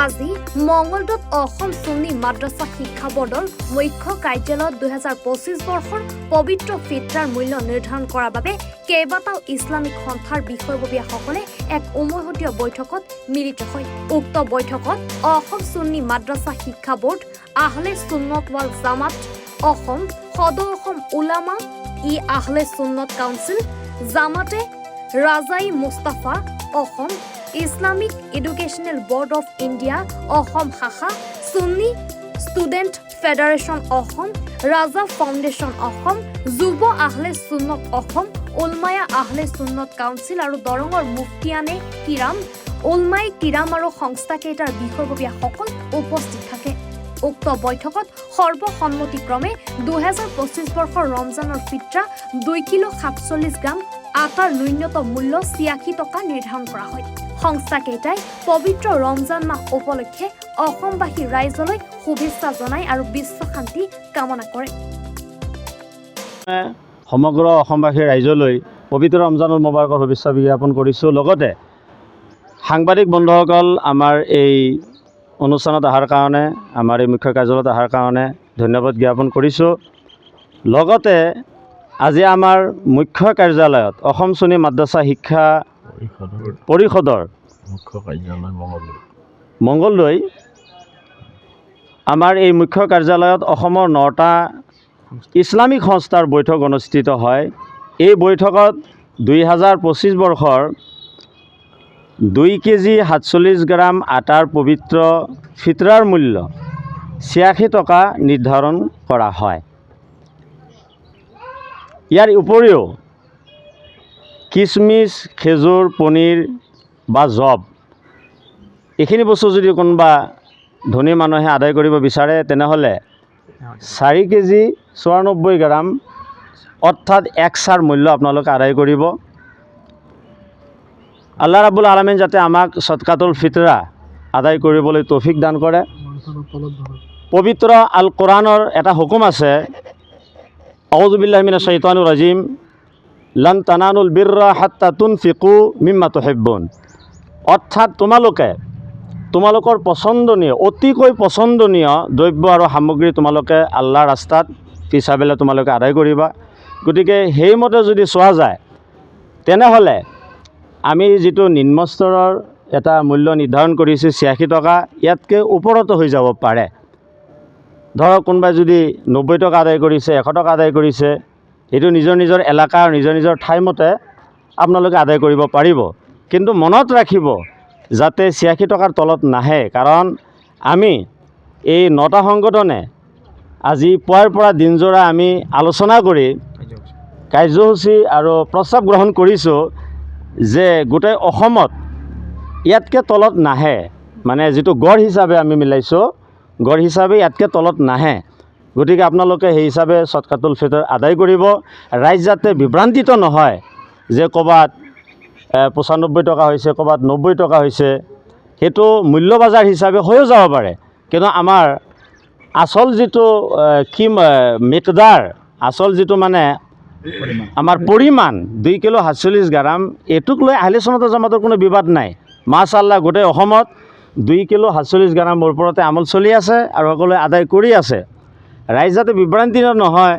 আজি মঙ্গলদৈত অসম সুন্নি মাদ্ৰাছা শিক্ষা বোৰ্ডৰ মুখ্য কাৰ্যালয়ত 2025 বৰ্ষৰ পবিত্ৰ ফিতৰাৰ মূল্য নিৰ্ধাৰণ কৰাৰ বাবে কেইবাটাও ইছলামিক সন্থাৰ বিষয়ববীয়াসকলে এক উমৈহতীয়া বৈঠকত মিলিত হয়। উক্ত বৈঠকত অসম সুন্নি মাদ্ৰাছা শিক্ষা বোৰ্ড, আহলে সুন্নত ৱাল জামাত অসম, সদৌ অসম উলামা ই আহলে সুন্নত কাউন্সিল, জামাতে ৰাজাই মুস্তাফা Assam, Islamic educational board of India Assam শাখা, সুন্নি student federation Assam, Raza foundation Assam, যুৱ আহলে সুন্নত অসম, উলমায়া আহলে সুন্নত কাউন্সিল আৰু দৰঙৰ মুফতিয়ানে কিৰাম, উলমাই কিৰাম আৰু সংস্থাকেইটাৰ বিষয়ববীয়াসকল উপস্থিত থাকে। উক্ত বৈঠকত সৰ্বসন্মতিক্ৰমে 2025 বৰ্ষৰ ৰমজানৰ ফিতৰা 2 কিলো 47 গ্ৰাম আটাৰ ন্যূনতম মূল্য 86 টকা নিৰ্ধাৰণ কৰা হয়। সংস্থাকেইটাই পবিত্ৰ ৰমজান মাহ উপলক্ষে অসমবাসী ৰাইজলৈ শুভেচ্ছা জনায় আৰু বিশ্ব শান্তি কামনা কৰে। সমগ্ৰ অসমবাসী ৰাইজলৈ পবিত্ৰ ৰমজানুল মুবাৰকৰ শুভেচ্ছা জ্ঞাপন কৰিছোঁ। লগতে সাংবাদিক বন্ধুসকল আমাৰ এই অনুষ্ঠানত অহাৰ কাৰণে, আমাৰ এই মুখ্য কাৰ্যালয়ত অহাৰ কাৰণে ধন্যবাদ জ্ঞাপন কৰিছোঁ। লগতে আজি আমাৰ মুখ্য কাৰ্যালয়ত অসম সুন্নি মাদ্ৰাছা শিক্ষা পৰিষদৰ মুখ্য কাৰ্যালয় মঙ্গলদৈ, আমাৰ এই মুখ্য কাৰ্যালয়ত অসমৰ 9টা ইছলামিক সংস্থাৰ বৈঠক অনুষ্ঠিত হয়। এই বৈঠকত 2025 বৰ্ষৰ 2 কেজি 47 গ্ৰাম আটাৰ পবিত্ৰ ফিতৰাৰ মূল্য 86 টকা নিৰ্ধাৰণ কৰা হয়। ইয়াৰ উপৰিও কিচমিচ, খেজুৰ, পনীৰ বা জব এইখিনি বস্তু যদি কোনোবা ধনী মানুহে আদায় কৰিব বিচাৰে তেনেহ'লে 4 কেজি 94 গ্ৰাম অৰ্থাৎ 1 চাৰ মূল্য আপোনালোকে আদায় কৰিব। আল্লাহ ৰাব্বুল আলামিন যাতে আমাক সদকাতুল ফিতৰা আদায় কৰিবলৈ তৌফিক দান কৰে। পবিত্ৰ আল কোৰাণৰ এটা হুকুম আছে, আউযু বিল্লাহি মিনাশ শাইতানিৰ ৰাজিম, লান তানালুল বিৰৰা হাত্তা তুনফিকু মিম্মা তুহিব্বুন। অৰ্থাৎ তোমালোকৰ পচন্দনীয়, অতিকৈ পচন্দনীয় দ্ৰব্য আৰু সামগ্ৰী তোমালোকে আল্লাহ ৰাস্তাত ফিছাবিলে তোমালোকে আদায় কৰিবা। গতিকে সেইমতে যদি চোৱা যায় তেনেহ'লে আমি যিটো নিম্ন স্তৰৰ এটা মূল্য নিৰ্ধাৰণ কৰিছোঁ 86 টকা, ইয়াতকৈ ওপৰতো হৈ যাব পাৰে। ধৰক কোনোবাই যদি 90 টকা আদায় কৰিছে, 100 টকা আদায় কৰিছে, সেইটো নিজৰ নিজৰ এলেকা আৰু নিজৰ নিজৰ ঠাইমতে আপোনালোকে আদায় কৰিব পাৰিব। কিন্তু মনত ৰাখিব যাতে 86 টকাৰ তলত নাহে, কাৰণ আমি এই 9টা সংগঠনে আজি পুৱাৰ পৰা দিনজোৰা আমি আলোচনা কৰি কাৰ্যসূচী আৰু প্ৰস্তাৱ গ্ৰহণ কৰিছোঁ যে গোটেই অসমত ইয়াতকৈ তলত নাহে, মানে যিটো গড় হিচাপে আমি মিলাইছোঁ, গড় হিচাপে ইয়াতকৈ তলত নাহে। গতিকে আপোনালোকে সেই হিচাপে সদকাতুল ফিতৰ আদায় কৰিব। ৰাইজ যাতে বিভ্ৰান্তিত নহয় যে ক'ৰবাত 95 টকা হৈছে, ক'ৰবাত 90 টকা হৈছে, সেইটো মূল্য বজাৰ হিচাপে হৈও যাব পাৰে। কিন্তু আমাৰ আচল যিটো মিকদাৰ, আচল যিটো মানে আমাৰ পৰিমাণ 2 কিলো 47 গ্ৰাম, এইটোক লৈ আহলে সুন্নাত জামাতৰ কোনো বিবাদ নাই। মাশাআল্লাহ গোটেই অসমত 2 কিলো 47 গ্ৰামৰ ওপৰতে আমল চলি আছে আৰু সকলোৱে আদায় কৰি আছে। ৰাইজ যাতে বিভ্ৰান্তিত নহয়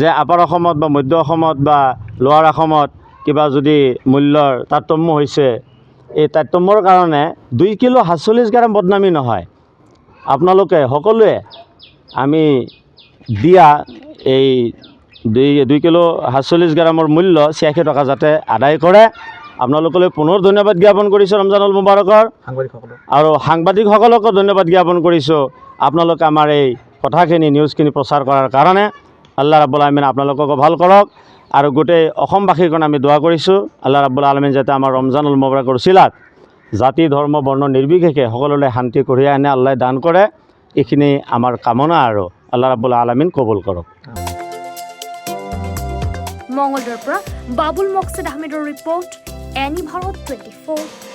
যে আপাৰ অসমত বা মধ্য অসমত বা লোৱাৰ অসমত কিবা যদি মূল্যৰ তাৰতম্য হৈছে, এই তাৰতম্যৰ কাৰণে 2 কিলো 47 গ্ৰাম বদনামী নহয়। আপোনালোকে সকলোৱে আমি দিয়া এই 2 কিলো 47 গ্ৰামৰ মূল্য 86 টকা যাতে আদায় কৰে। আপোনালোকলৈ পুনৰ ধন্যবাদ জ্ঞাপন কৰিছোঁ ৰমজানুল মুবাৰকৰ, আৰু সাংবাদিকসকলকো ধন্যবাদ জ্ঞাপন কৰিছোঁ আপোনালোকে আমাৰ এই কথাখিনি নিউজখিনি প্ৰচাৰ কৰাৰ কাৰণে। আল্লাহ ৰাব্বুল আলামিন আপোনালোককো ভাল কৰক, আৰু গোটেই অসমবাসীৰ কাৰণে আমি দোৱা কৰিছোঁ আল্লাহ ৰাব্বুল আলামিন যাতে আমাৰ ৰমজানুল মুবাৰকৰ উছিলাত জাতি ধৰ্ম বৰ্ণ নিৰ্বিশেষে সকলোলৈ শান্তি কঢ়িয়াই আনে, আল্লাহ দান কৰে। এইখিনি আমাৰ কামনা আৰু আল্লাহ ৰাব্বুল আলামিন কবুল কৰক। মঙ্গলদৈৰ পৰা বাবুল মকছেদ আহমেদৰ ৰিপৰ্ট, এনি ভাৰত 24।